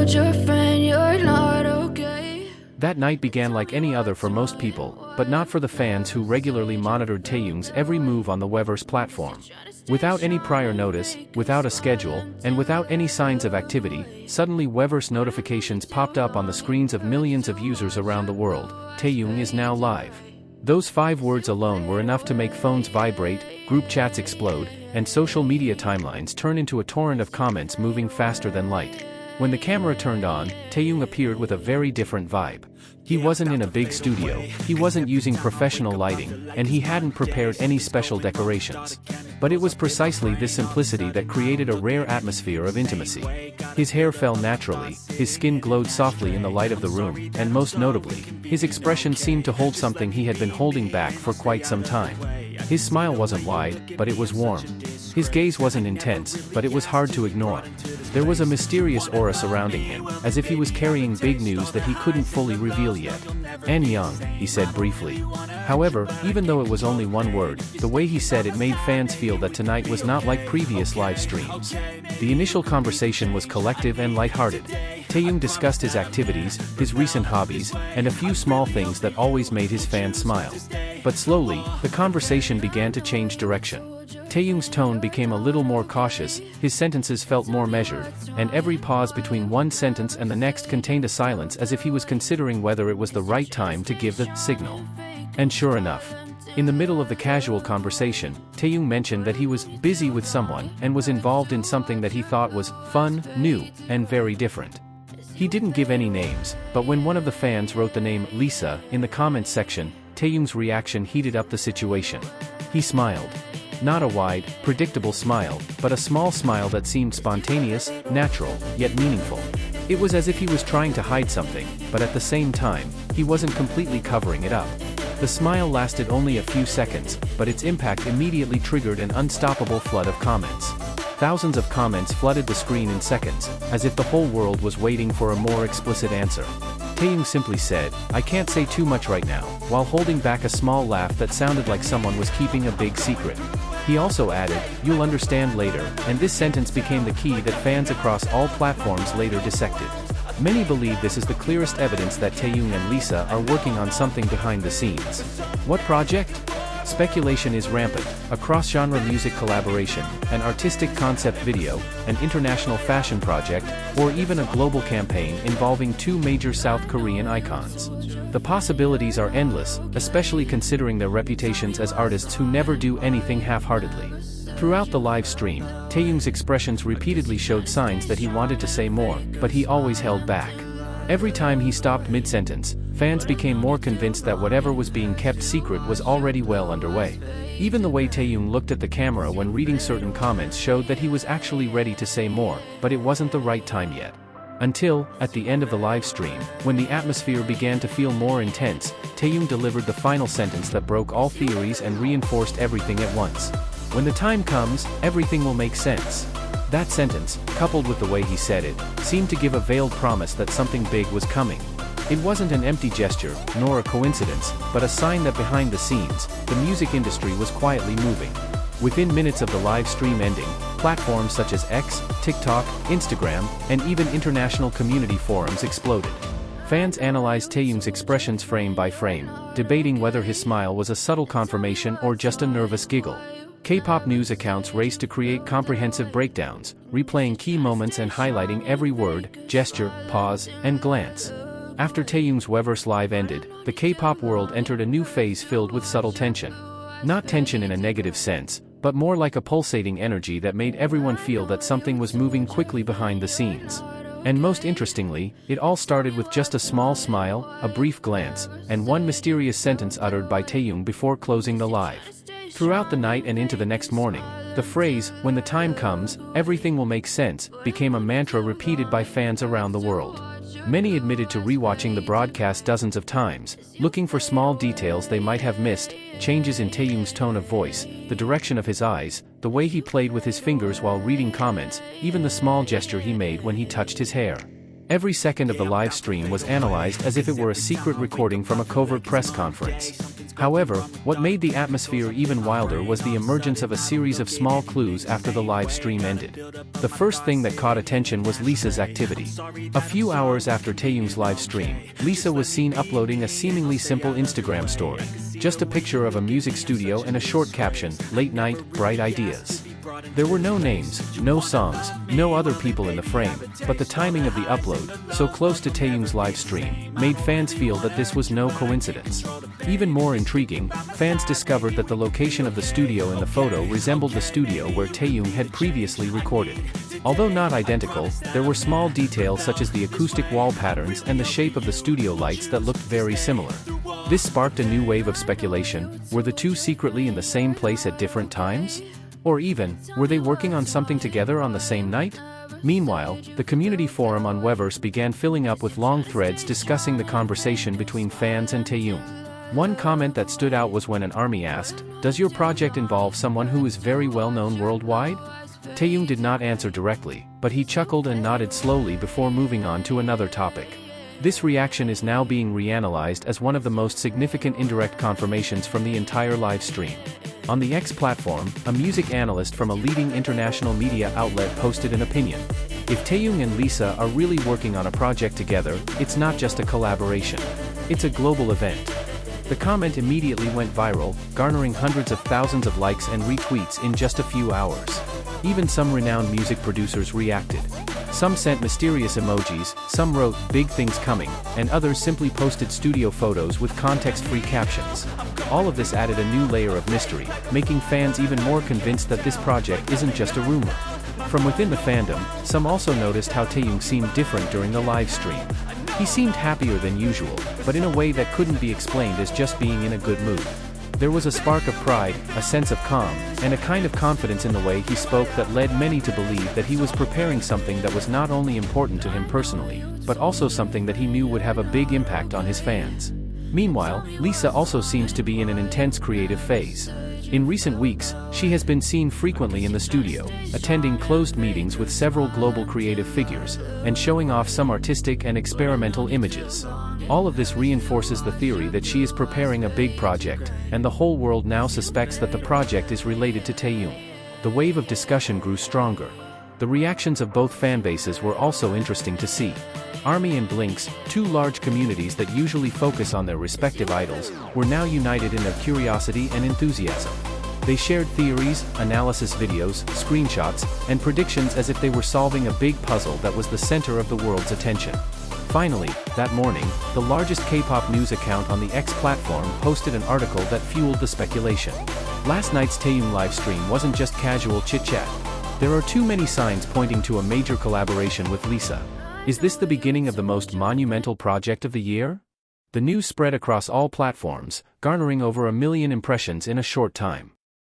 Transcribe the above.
told your friend you're not okay. That night began like any other for most people, but not for the fans who regularly monitored Taehyung's every move on the Weverse platform. Without any prior notice, without a schedule, and without any signs of activity, suddenly Weverse notifications popped up on the screens of millions of users around the world. Taehyung is now live. Those 5 words alone were enough to make phones vibrate, group chats explode, and social media timelines turn into a torrent of comments moving faster than light. When the camera turned on, Taehyung appeared with a very different vibe. He wasn't in a big studio, he wasn't using professional lighting, and he hadn't prepared any special decorations. But it was precisely this simplicity that created a rare atmosphere of intimacy. His hair fell naturally, his skin glowed softly in the light of the room, and most notably, his expression seemed to hold something he had been holding back for quite some time. His smile wasn't wide, but it was warm. His gaze wasn't intense, but it was hard to ignore. There was a mysterious aura surrounding him, as if he was carrying big news that he couldn't fully reveal yet. "Taehyung," he said briefly. However, even though it was only one word, the way he said it made fans feel that tonight was not like previous live streams. The initial conversation was collective and lighthearted. Taehyung discussed his activities, his recent hobbies, and a few small things that always made his fans smile. But slowly, the conversation began to change direction. Taehyung's tone became a little more cautious, his sentences felt more measured, and every pause between one sentence and the next contained a silence as if he was considering whether it was the right time to give the signal. And sure enough, in the middle of the casual conversation, Taehyung mentioned that he was busy with someone and was involved in something that he thought was fun, new, and very different. He didn't give any names, but when one of the fans wrote the name Lisa in the comments section, Taehyung's reaction heated up the situation. He smiled. Not a wide, predictable smile, but a small smile that seemed spontaneous, natural, yet meaningful. It was as if he was trying to hide something, but at the same time, he wasn't completely covering it up. The smile lasted only a few seconds, but its impact immediately triggered an unstoppable flood of comments. Thousands of comments flooded the screen in seconds, as if the whole world was waiting for a more explicit answer. Taehyung simply said, "I can't say too much right now," while holding back a small laugh that sounded like someone was keeping a big secret. He also added, "You'll understand later," and this sentence became the key that fans across all platforms later dissected. Many believe this is the clearest evidence that Taehyung and Lisa are working on something behind the scenes. What project? Speculation is rampant: a cross-genre music collaboration, an artistic concept video, an international fashion project, or even a global campaign involving 2 major South Korean icons. The possibilities are endless, especially considering their reputations as artists who never do anything half-heartedly. Throughout the live stream, Taehyung's expressions repeatedly showed signs that he wanted to say more, but he always held back. Every time he stopped mid-sentence, fans became more convinced that whatever was being kept secret was already well underway. Even the way Taehyung looked at the camera when reading certain comments showed that he was actually ready to say more, but it wasn't the right time yet. Until, at the end of the live stream, when the atmosphere began to feel more intense, Taehyung delivered the final sentence that broke all theories and reinforced everything at once. "When the time comes, everything will make sense." That sentence, coupled with the way he said it, seemed to give a veiled promise that something big was coming. It wasn't an empty gesture, nor a coincidence, but a sign that behind the scenes, the music industry was quietly moving. Within minutes of the live stream ending, platforms such as X, TikTok, Instagram, and even international community forums exploded. Fans analyzed Taehyung's expressions frame by frame, debating whether his smile was a subtle confirmation or just a nervous giggle. K-pop news accounts raced to create comprehensive breakdowns, replaying key moments and highlighting every word, gesture, pause, and glance. After Taehyung's Weverse live ended, the K-pop world entered a new phase filled with subtle tension. Not tension in a negative sense, but more like a pulsating energy that made everyone feel that something was moving quickly behind the scenes. And most interestingly, it all started with just a small smile, a brief glance, and one mysterious sentence uttered by Taehyung before closing the live. Throughout the night and into the next morning, the phrase, "When the time comes, everything will make sense," became a mantra repeated by fans around the world. Many admitted to rewatching the broadcast dozens of times, looking for small details they might have missed, changes in Taehyung's tone of voice, the direction of his eyes, the way he played with his fingers while reading comments, even the small gesture he made when he touched his hair. Every second of the live stream was analyzed as if it were a secret recording from a covert press conference. However, what made the atmosphere even wilder was the emergence of a series of small clues after the live stream ended. The first thing that caught attention was Lisa's activity. A few hours after Taehyung's live stream, Lisa was seen uploading a seemingly simple Instagram story. Just a picture of a music studio and a short caption, "Late night, bright ideas." There were no names, no songs, no other people in the frame, but the timing of the upload, so close to Taehyung's live stream, made fans feel that this was no coincidence. Even more intriguing, fans discovered that the location of the studio in the photo resembled the studio where Taehyung had previously recorded. Although not identical, there were small details such as the acoustic wall patterns and the shape of the studio lights that looked very similar. This sparked a new wave of speculation. Were the two secretly in the same place at different times? Or even, were they working on something together on the same night? Meanwhile, the community forum on Weverse began filling up with long threads discussing the conversation between fans and Taehyung. One comment that stood out was when an ARMY asked, "Does your project involve someone who is very well known worldwide?" Taehyung did not answer directly, but he chuckled and nodded slowly before moving on to another topic. This reaction is now being reanalyzed as one of the most significant indirect confirmations from the entire live stream. On the X platform, a music analyst from a leading international media outlet posted an opinion. If Taehyung and Lisa are really working on a project together, it's not just a collaboration. It's a global event. The comment immediately went viral, garnering hundreds of thousands of likes and retweets in just a few hours. Even some renowned music producers reacted. Some sent mysterious emojis, some wrote, "Big things coming," and others simply posted studio photos with context-free captions. All of this added a new layer of mystery, making fans even more convinced that this project isn't just a rumor. From within the fandom, some also noticed how Taehyung seemed different during the live stream. He seemed happier than usual, but in a way that couldn't be explained as just being in a good mood. There was a spark of pride, a sense of calm, and a kind of confidence in the way he spoke that led many to believe that he was preparing something that was not only important to him personally, but also something that he knew would have a big impact on his fans. Meanwhile, Lisa also seems to be in an intense creative phase. In recent weeks, she has been seen frequently in the studio, attending closed meetings with several global creative figures, and showing off some artistic and experimental images. All of this reinforces the theory that she is preparing a big project, and the whole world now suspects that the project is related to Taehyung. The wave of discussion grew stronger. The reactions of both fanbases were also interesting to see. ARMY and Blinks, two large communities that usually focus on their respective idols, were now united in their curiosity and enthusiasm. They shared theories, analysis videos, screenshots, and predictions as if they were solving a big puzzle that was the center of the world's attention. Finally, that morning, the largest K-pop news account on the X platform posted an article that fueled the speculation. Last night's Taehyung live stream wasn't just casual chit-chat. There are too many signs pointing to a major collaboration with Lisa. Is this the beginning of the most monumental project of the year? The news spread across all platforms, garnering over 1 million impressions in a short time.